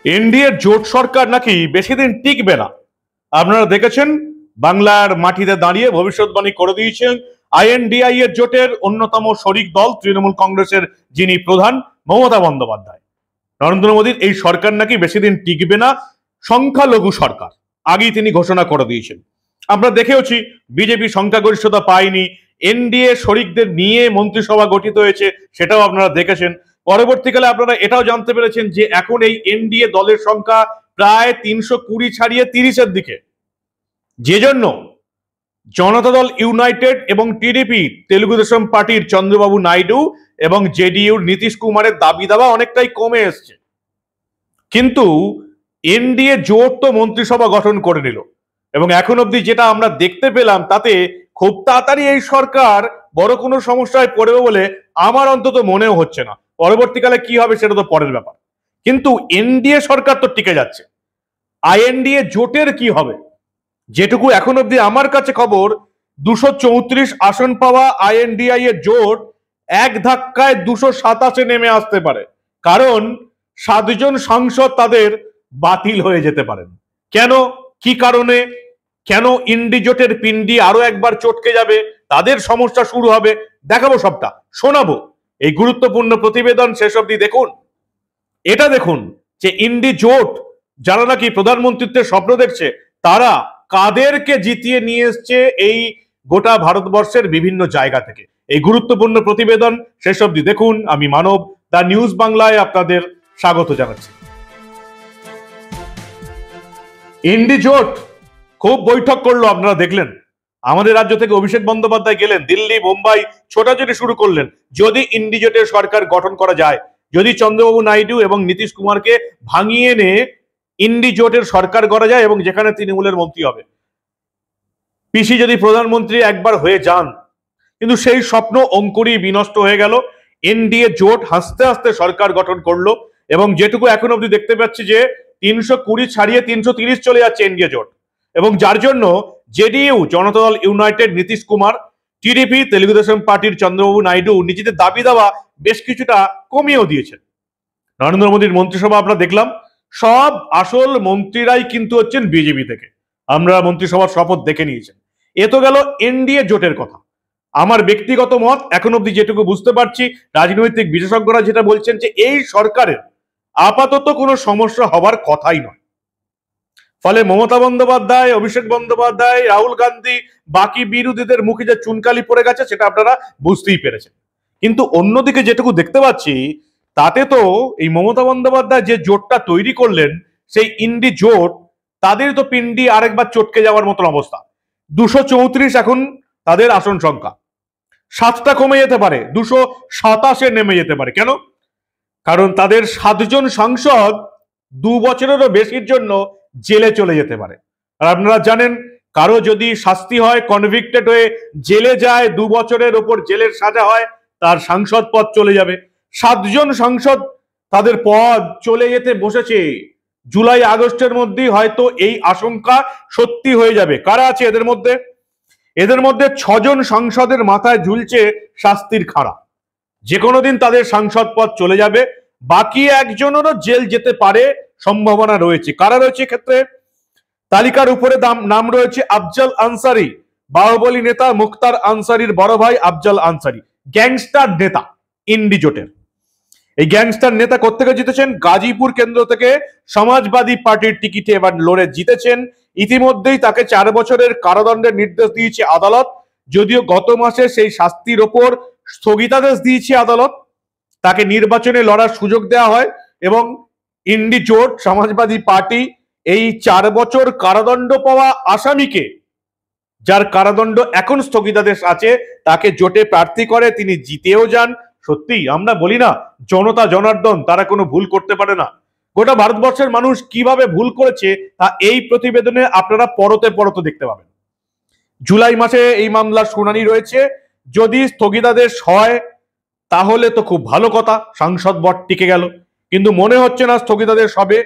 এনডিএর জোট সরকার নাকি বেশি দিন টিকবে না। আপনারা দেখেছেন, বাংলার মাটিতে দাঁড়িয়ে ভবিষ্যৎবাণী করে দিয়েছেন আইএনডিআই এর জোটের অন্যতম শরিক দল তৃণমূল কংগ্রেসের যিনি প্রধান মমতা বন্দ্যোপাধ্যায়। নরেন্দ্র মোদীর এই সরকার নাকি বেশি দিন টিকবে না, সংখ্যালঘু সরকার আগেই তিনি ঘোষণা করে দিয়েছেন। আমরা দেখেওছি বিজেপি সংখ্যাগরিষ্ঠতা পায়নি, এনডিএ শরিকদের নিয়ে মন্ত্রিসভা গঠিত হয়েছে, সেটাও আপনারা দেখেছেন। পরবর্তীকালে আপনারা এটাও জানতে পেরেছেন যে এখন এই এনডিএ দলের সংখ্যা প্রায় 320 ছাড়িয়ে 30-এর দিকে, যে জন্য জনতা দল ইউনাইটেড এবং টিডিপি তেলুগু দেশম পার্টির চন্দ্রবাবু নাইডু এবং জেডিইউর নীতিশ কুমারের দাবি দাবা অনেকটাই কমে এসছে। কিন্তু এনডিএ জোট তো মন্ত্রিসভা গঠন করে নিল এবং এখন অবধি যেটা আমরা দেখতে পেলাম তাতে খুব তাড়াতাড়ি এই সরকার বড় কোনো সমস্যায় পড়বে বলে আমার অন্তত মনেও হচ্ছে না। পরবর্তীকালে কি হবে সেটা তো পরের ব্যাপার, কিন্তু এনডিএ সরকার তো টিকে যাচ্ছে। আইএনডিএ জোটের কি হবে? যেটুকু এখন অবধি আমার কাছে খবর, 234 আসন পাওয়া আইএনডিআই এর জোট এক ধাক্কায় 227-এ নেমে আসতে পারে, কারণ 7 জন সাংসদ তাদের বাতিল হয়ে যেতে পারেন। কেন, কি কারণে, কেন ইন্ডি জোটের পিন্ডি আরো একবার চটকে যাবে, তাদের সমস্যা শুরু হবে, দেখাবো, সবটা শোনাবো। এই গুরুত্বপূর্ণ প্রতিবেদন শেষ অবধি দেখুন। এটা দেখুন যে ইন্ডি জোট যারা নাকি প্রধানমন্ত্রীত্বের স্বপ্ন দেখছে, তারা কাদেরকে জিতিয়ে নিয়ে এসছে এই গোটা ভারতবর্ষের বিভিন্ন জায়গা থেকে। এই গুরুত্বপূর্ণ প্রতিবেদন শেষ অবধি দেখুন। আমি মানব, দা নিউজ বাংলায় আপনাদের স্বাগত জানাচ্ছি। ইন্ডি জোট খুব বৈঠক করলো, আপনারা দেখলেন। আমাদের রাজ্য থেকে অভিষেক বন্দ্যোপাধ্যায় গেলেন দিল্লি, মুম্বাই, ছোটাছুটি শুরু করলেন। যদি ইন্ডি জোটের সরকার গঠন করা যায়, যদি চন্দ্রবাবু নাইডু এবং নীতিশ কুমারকে ভাঙিয়ে এনে ইন্ডি জোটের সরকার করা যায় এবং যেখানে তৃণমূলের মন্ত্রী হবে, পিসি যদি প্রধানমন্ত্রী একবার হয়ে যান, কিন্তু সেই স্বপ্ন অঙ্কুরই বিনষ্ট হয়ে গেল। এনডিএ জোট হাসতে হাসতে সরকার গঠন করলো এবং যেটুকু এখন অবধি দেখতে পাচ্ছি যে 320 ছাড়িয়ে 330 চলে যাচ্ছে এনডিএ জোট, এবং যার জন্য জেডিইউ জনতা দল ইউনাইটেড নীতিশ কুমার, টিডিপি তেলুগু দেশম পার্টির চন্দ্রবাবু নাইডু নিজেদের দাবি দাওয়া বেশ কিছুটা কমিয়েও দিয়েছেন। নরেন্দ্র মোদীর মন্ত্রিসভা আমরা দেখলাম, সব আসল মন্ত্রীরাই কিন্তু হচ্ছেন বিজেপি থেকে। আমরা মন্ত্রিসভার শপথ দেখে নিয়েছেন। এ তো গেল এনডিএ জোটের কথা। আমার ব্যক্তিগত মত, এখন অব্দি যেটুকু বুঝতে পারছি, রাজনৈতিক বিশেষজ্ঞরা যেটা বলছেন যে এই সরকারের আপাতত কোনো সমস্যা হবার কথাই নয়। ফলে মমতা বন্দ্যোপাধ্যায়, অভিষেক বন্দ্যোপাধ্যায়, রাহুল গান্ধী, বাকি বিরোধীদের মুখে যে চুনকালি পড়ে গেছে সেটা আপনারা বুঝতেই পেরেছেন। কিন্তু অন্যদিকে যেটুকু দেখতে পাচ্ছি, তাতে তো এই মমতা বন্দ্যোপাধ্যায় যে জোটটা তৈরি করলেন, সেই ইন্ডি জোট, তাদের তো পিন্ডি আরেকবার চটকে যাওয়ার মতন অবস্থা। 234 এখন তাদের আসন সংখ্যা, 7টা কমে যেতে পারে, 227-এ নেমে যেতে পারে। কেন? কারণ তাদের 7 জন সাংসদ 2 বছরেরও বেশির জন্য জেলে চলে যেতে পারে। আর আপনারা জানেন, কারো যদি শাস্তি হয়, কনভিক্টেড হয়ে জেলে যায়, 2 বছরের ওপর জেলের সাজা হয়, তার সাংসদ পদ চলে যাবে। 7 জন সাংসদ তাদের পদ চলে যেতে বসেছে। জুলাই আগস্টের মধ্যেই হয়তো এই আশঙ্কা সত্যি হয়ে যাবে। কারা আছে এদের মধ্যে? এদের মধ্যে 6 জন সাংসদের মাথায় ঝুলছে শাস্তির খাড়া, যে কোনো দিন তাদের সাংসদ পদ চলে যাবে। বাকি একজনেরও জেল যেতে পারে, সম্ভাবনা রয়েছে। কারা রয়েছে ক্ষেত্রে? তালিকার উপরে নাম রয়েছে আফজল আনসারি, বাহুবলী নেতা মুখতার আনসারির বড় ভাই আফজল আনসারি, গ্যাংস্টার নেতা ইন্ডি জোটের। এই গ্যাংস্টার নেতা কোত্থেকে জিতেছেন? গাজীপুর কেন্দ্র থেকে সমাজবাদী পার্টির টিকিটে এবার লড়ে জিতেছেন। ইতিমধ্যেই তাকে 4 বছরের কারাদণ্ডের নির্দেশ দিয়েছে আদালত, যদিও গত মাসে সেই শাস্তির ওপর স্থগিতাদেশ দিয়েছে আদালত। তাকে নির্বাচনে লড়ার সুযোগ দেওয়া হয় এবং ইন্ডি জোট, সমাজবাদী পার্টি এই 4 বছর কারাদণ্ড পাওয়া আসামিকে, যার কারাদণ্ড এখন স্থগিতাদেশ আছে, তাকে জোটে প্রার্থী করে, তিনি জিতেও যান। সত্যি আমরা বলি না, জনতা জনার্দন, তারা কোনো ভুল করতে পারে না। গোটা ভারতবর্ষের মানুষ কিভাবে ভুল করেছে তা এই প্রতিবেদনে আপনারা পরতে পরতে দেখতে পাবেন। জুলাই মাসে এই মামলার শুনানি রয়েছে। যদি স্থগিতাদেশ হয় তাহলে তো খুব ভালো কথা, সাংসদ পদ টিকে গেল, কিন্তু মনে হচ্ছে না স্থগিতাদেশ হবে।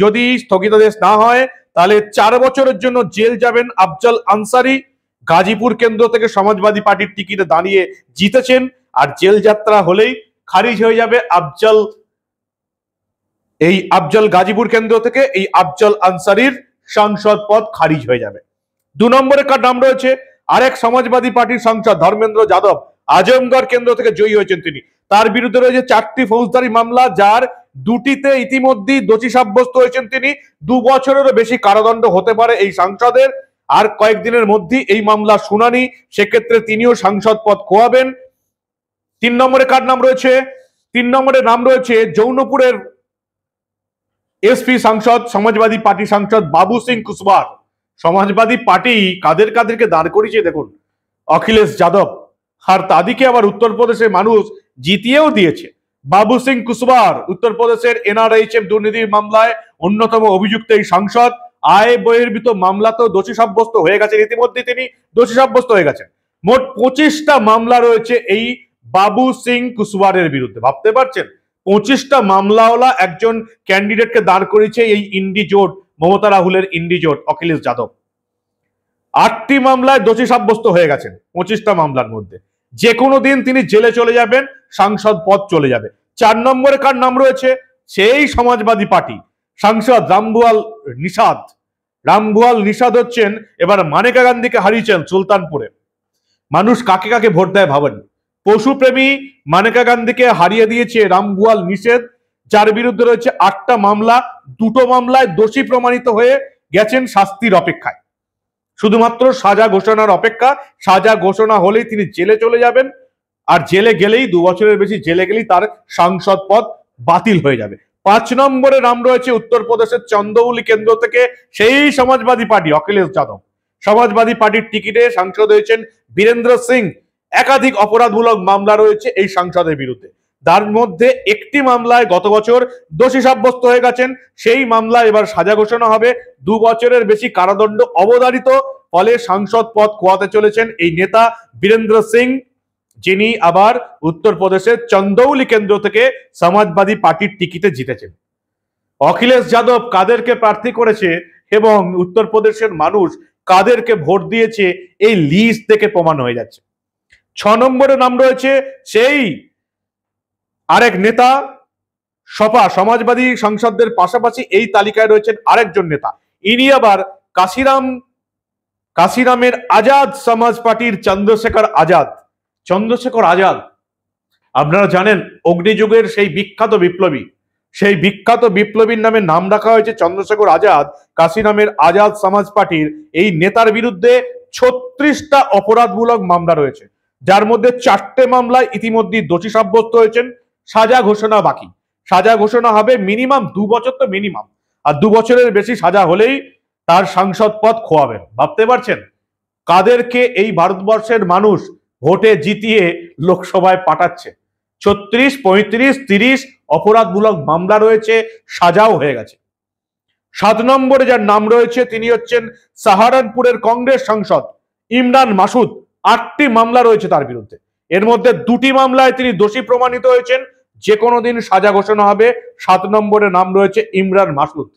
যদি স্থগিতাদেশ না হয় তাহলে 4 বছরের জন্য জেল যাবেন আফজল আনসারি। গাজীপুর কেন্দ্র থেকে সমাজবাদী পার্টির টিকিটে দাঁড়িয়ে জিতেছেন, আর জেল যাত্রা হলেই খারিজ হয়ে যাবে আফজল এই আফজল গাজীপুর কেন্দ্র থেকে এই আফজল আনসারির সাংসদ পদ খারিজ হয়ে যাবে। 2 নম্বরে কার নাম রয়েছে, আরেক সমাজবাদী পার্টির সাংসদ ধর্মেন্দ্র যাদব, আজমগড় কেন্দ্র থেকে জয়ী হয়েছেন তিনি। তার বিরুদ্ধে রয়েছে 4টি ফৌজদারি মামলা, যার 2টিতে ইতিমধ্যেই দোষী সাব্যস্ত হয়েছেন তিনি। 2 বছরেরও বেশি কারাদণ্ড হতে পারে এই সাংসদের। আর কয়েকদিনের মধ্যেই এই মামলা শুনানি, সেক্ষেত্রে তিনিও সাংসদ পদ খোয়াবেন। 3 নম্বরে কার নাম রয়েছে, 3 নম্বরে নাম রয়েছে জৌনপুরের এসপি সাংসদ, সমাজবাদী পার্টি সাংসদ বাবু সিং কুশওয়াহা। সমাজবাদী পার্টি কাদের কাদেরকে দাঁড় করিয়েছে দেখুন, অখিলেশ যাদব, আর তাদিকে আবার উত্তরপ্রদেশের মানুষ জিতিয়েও দিয়েছে। বাবু সিং কুশওয়াহা উত্তরপ্রদেশের এনআরএইচএম দুর্নীতির মামলায় অন্যতম অভিযুক্ত এই সাংসদ। আয় বহির্ভূত মামলাতেও দোষী সাব্যস্ত হয়ে গেছেন, ইতিমধ্যে তিনি দোষী সাব্যস্ত হয়ে গেছেন। মোট 25টা মামলা রয়েছে এই বাবু সিং কুশওয়াহার বিরুদ্ধে। ভাবতে পারছেন, 25টা মামলাওয়ালা একজন ক্যান্ডিডেটকে দাঁড় করেছে এই ইন্ডি জোট, মমতা রাহুলের ইন্ডি জোট, অখিলেশ যাদব। 8টি মামলায় দোষী সাব্যস্ত হয়ে গেছেন 25টা মামলার মধ্যে। যে কোনো দিন তিনি জেলে চলে যাবেন, সাংসদ পদ চলে যাবে। 4 নম্বরে কার নাম রয়েছে, সেই সমাজবাদী পার্টি সাংসদ রামভুয়াল নিষাদ। রামভুয়াল নিষাদ হচ্ছেন, এবার মানেকা গান্ধীকে হারিয়েছেন সুলতানপুরে। মানুষ কাকে কাকে ভোট দেয় ভাবেন। পশুপ্রেমী মানেকা গান্ধীকে হারিয়ে দিয়েছে রামভুয়াল নিষেধ, যার বিরুদ্ধে রয়েছে 8টা মামলা। 2টো মামলায় দোষী প্রমাণিত হয়ে গেছেন, শাস্তির অপেক্ষায়, শুধুমাত্র সাজা ঘোষণার অপেক্ষা। সাজা ঘোষণা হলেই তিনি জেলে চলে যাবেন, আর জেলে গেলেই 2 বছরের বেশি জেলে গেলেই তার সাংসদ পদ বাতিল হয়ে যাবে। 5 নম্বরে নাম রয়েছে উত্তরপ্রদেশের চন্দৌলি কেন্দ্র থেকে সেই সমাজবাদী পার্টি অখিলেশ যাদব। সমাজবাদী পার্টির টিকিটে সাংসদ হয়েছেন বীরেন্দ্র সিং। একাধিক অপরাধমূলক মামলা রয়েছে এই সাংসদের বিরুদ্ধে, তার মধ্যে একটি মামলায় গত বছর দোষী সাব্যস্ত হয়ে গেছেন। সেই মামলা এবার সাজা ঘোষণা হবে, 2 বছরের বেশি কারাদণ্ড অবধারিত। ফলে সাংসদ পদ খোয়াতে চলেছেন এই নেতা বীরেন্দ্র সিং, যিনি আবার উত্তরপ্রদেশের চন্দৌলি কেন্দ্র থেকে সমাজবাদী পার্টির টিকিটে জিতেছেন। অখিলেশ যাদব কাদেরকে প্রার্থী করেছে এবং উত্তরপ্রদেশের মানুষ কাদেরকে ভোট দিয়েছে, এই লিস্ট থেকে প্রমাণ হয়ে যাচ্ছে। 6 নম্বরে নাম রয়েছে সেই আরেক নেতা, সপা সমাজবাদী সাংসদদের পাশাপাশি এই তালিকায় রয়েছেন আরেকজন নেতা। ইনি আবার কাশিরামের আজাদ সমাজ পার্টির চন্দ্রশেখর আজাদ। চন্দ্রশেখর আজাদ আপনারা জানেন, অগ্নিযুগের সেই বিখ্যাত বিপ্লবী, সেই বিখ্যাত বিপ্লবীর নামে নাম রাখা হয়েছে চন্দ্রশেখর আজাদ। কাশিরামের আজাদ সমাজ পার্টির এই নেতার বিরুদ্ধে 36টা অপরাধমূলক মামলা রয়েছে, যার মধ্যে 4টে মামলায় ইতিমধ্যে দোষী সাব্যস্ত হয়েছেন। সাজা ঘোষণা বাকি, সাজা ঘোষণা হবে মিনিমাম 2 বছর, তো মিনিমাম, আর 2 বছরের বেশি সাজা হলেই তার সাংসদ পদ খোয়াবেন। ভাবতে পারছেন কাদেরকে এই ভারতবর্ষের মানুষ ভোটে জিতিয়ে লোকসভায় পাঠাচ্ছে। 36, 35, 30 অপরাধমূলক মামলা রয়েছে, সাজাও হয়ে গেছে। 7 নম্বরে যার নাম রয়েছে তিনি হচ্ছেন সাহারানপুরের কংগ্রেস সাংসদ ইমরান মাসুদ। 8টি মামলা রয়েছে তার বিরুদ্ধে, এর মধ্যে 2টি মামলায় তিনি দোষী প্রমাণিত হয়েছেন। যে কোনো দিন সাজা ঘোষণা হবে। 7 নম্বরে নাম রয়েছে ইমরান মাসুদ।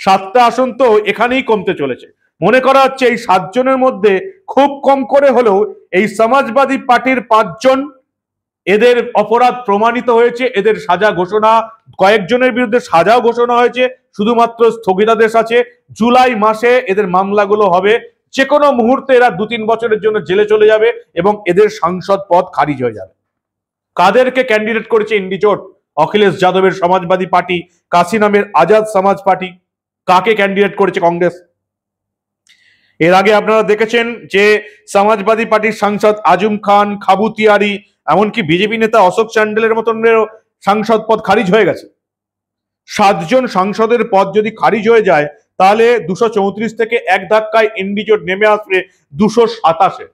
7টা আসন তো এখানেই কমতে চলেছে। মনে করা হচ্ছে এই 7 জনের মধ্যে খুব কম করে হলেও এই সমাজবাদী পার্টির 5 জন, এদের অপরাধ প্রমাণিত হয়েছে, এদের সাজা ঘোষণা, কয়েকজনের বিরুদ্ধে সাজাও ঘোষণা হয়েছে, শুধুমাত্র স্থগিতাদেশ আছে। জুলাই মাসে এদের মামলাগুলো হবে, যে কোনো মুহূর্তে এরা 2-3 বছরের জন্য জেলে চলে যাবে এবং এদের সাংসদ পদ খারিজ হয়ে যাবে। কাদেরকে ক্যান্ডিডেট করেছে ইন্ডি জোট? অখিলেশ যাদবের সমাজবাদী পার্টি, কাশিরামের আজাদ সমাজ পার্টি। কাকে ক্যান্ডিডেট করেছে কংগ্রেস? এর আগে আপনারা দেখেছেন যে সমাজবাদী পার্টির সাংসদ আজম খান, খাবু তিয়ারি, এমনকি বিজেপি নেতা অশোক চ্যান্ডেলের মতন সাংসদ পদ খারিজ হয়ে গেছে। 7 জন সাংসদের পদ যদি খারিজ হয়ে যায়, তাহলে 234 থেকে এক ধাক্কায় ইন্ডি জোট নেমে আসবে 227-এ।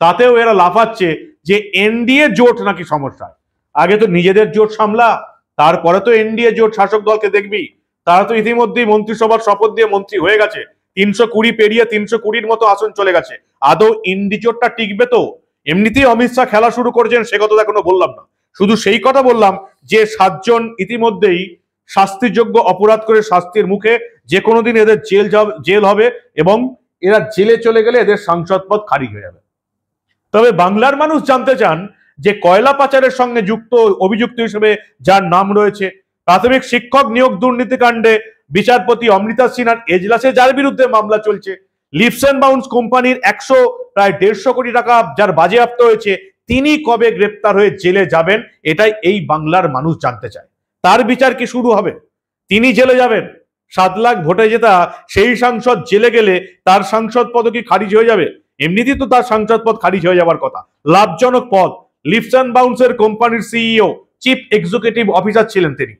তাতেও এরা লাফাচ্ছে যে এনডিএ জোট নাকি সমস্যা। আগে তো নিজেদের জোট সামলা, তারপরে তো এনডিএ জোট শাসক দলকে দেখবি। তারা তো ইতিমধ্যেই মন্ত্রিসভার শপথ দিয়ে মন্ত্রী হয়ে গেছে, 320 পেরিয়ে 320-র মতো আসন চলে গেছে। আদৌ ইন্ডি জোটটা টিকবে তো? এমনিতেই অমিত শাহ খেলা শুরু করেছেন, সে কথা এখনো বললাম না। শুধু সেই কথা বললাম যে 7 জন ইতিমধ্যেই শাস্তিযোগ্য অপরাধ করে শাস্তির মুখে, যে কোনো দিন এদের জেল হবে এবং এরা জেলে চলে গেলে এদের সাংসদ পদ খারিজ হয়ে যাবে। তবে বাংলার মানুষ জানতে চান যে কয়লা পাচারের সঙ্গে যুক্ত অভিযুক্ত হিসেবে যার নাম রয়েছে প্রাথমিক শিক্ষক নিয়োগ দুর্নীতিকাণ্ডে বিচারপতি অমৃতা সিনহার এজলাসে যার বিরুদ্ধে মামলা চলছে, লিপস এন্ড বাউন্স কোম্পানির প্রায় 150 কোটি টাকা যার বাজেয়াপ্ত হয়েছে, তিনি কবে গ্রেপ্তার হয়ে জেলে যাবেন, এটাই এই বাংলার মানুষ জানতে চায়। তার বিচার কি শুরু হবে? তিনি জেলে যাবেন? 7 লাখ ভোটে জেতা সেই সাংসদ জেলে গেলে তার সাংসদ পদ কি খারিজ হয়ে যাবে? এমনিতেই তো তার সাংসদ পদ খারিজ হয়ে যাওয়ার কথা। লাভজনক পদ, লিপস এন্ড বাউন্সের কোম্পানির সিইও, চিফ এক্সিকিউটিভ অফিসার ছিলেন তিনি,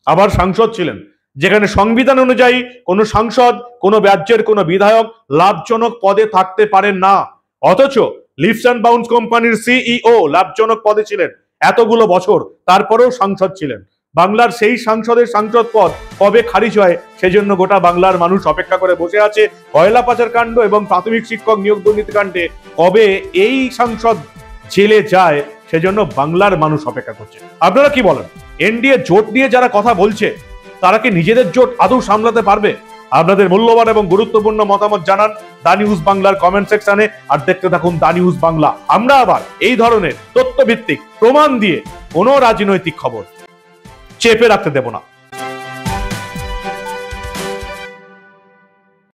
আবার সাংসদ ছিলেন, যেখানে সংবিধান অনুযায়ী কোন সাংসদ, কোন রাজ্যের কোন বিধায়ক লাভজনক পদে থাকতে পারেন না। অথচ লিপস এন্ড বাউন্স কোম্পানির সিইও লাভজনক পদে ছিলেন এতগুলো বছর, তারপরেও সাংসদ ছিলেন। বাংলার সেই সাংসদের সাংসদ পদ কবে খারিজ হয় সেজন্য গোটা বাংলার মানুষ অপেক্ষা করে বসে আছে। কয়লা পাচার কাণ্ড এবং প্রাথমিক শিক্ষক নিয়োগ দুর্নীতিকাণ্ডে কবে এই সাংসদ জেলে যায় সেজন্য বাংলার মানুষ অপেক্ষা করছে। আপনারা কি বলেন? এনডিএ জোট নিয়ে যারা কথা বলছে তারা কি নিজেদের জোট আদৌ সামলাতে পারবে? আপনাদের মূল্যবান এবং গুরুত্বপূর্ণ মতামত জানান দা নিউজ বাংলার কমেন্ট সেকশনে, আর দেখতে থাকুন দা নিউজ বাংলা। আমরা আবার এই ধরনের তথ্যভিত্তিক প্রমাণ দিয়ে কোনো রাজনৈতিক খবর চেপে রাখতে দেব না।